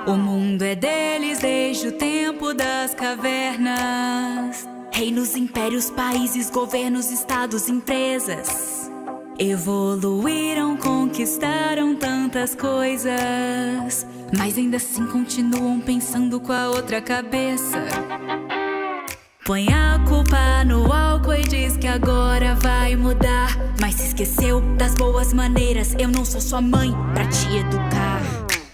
O mundo é deles desde o tempo das cavernas. Reinos, impérios, países, governos, estados, empresas evoluíram, conquistaram tantas coisas, mas ainda assim continuam pensando com a outra cabeça. Põe a culpa no álcool e diz que agora vai mudar, mas se esqueceu das boas maneiras. Eu não sou sua mãe pra te educar.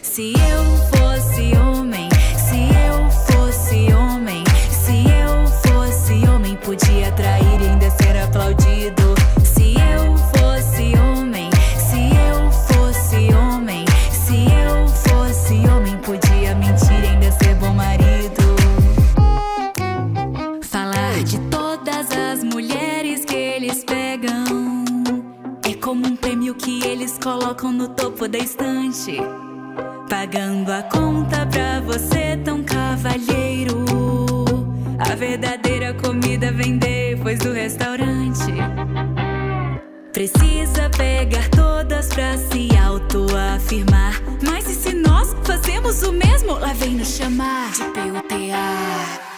Se eu fosse homem, se eu fosse homem, se eu fosse homem, podia trair e ainda ser aplaudido. Se eu fosse homem, se eu fosse homem, se eu fosse homem, podia mentir e ainda ser bom marido. Falar de todas as mulheres que eles pegam é como um prêmio que eles colocam no topo da estante, pagando a conta pra você, tão cavalheiro. A verdadeira comida vem depois do restaurante. Precisa pegar todas pra se autoafirmar, mas e se nós fazemos o mesmo? Lá vem nos chamar de PUTA.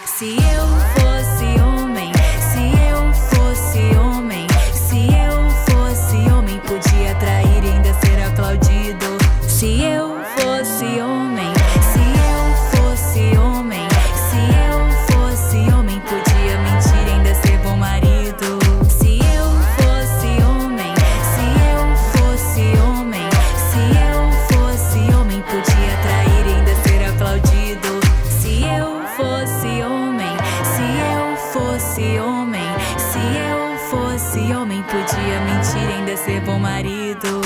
Se eu fosse homem, se eu fosse homem, se eu fosse homem, podia trair e ainda ser aplaudido. Se eu fosse homem, se eu fosse homem, se eu fosse homem, podia mentir e ainda ser bom marido. Se eu fosse homem, se eu fosse homem, se eu fosse homem, podia trair e ainda ser aplaudido. Se eu fosse homem, se eu fosse homem, se eu fosse homem, podia mentir e ainda ser bom marido.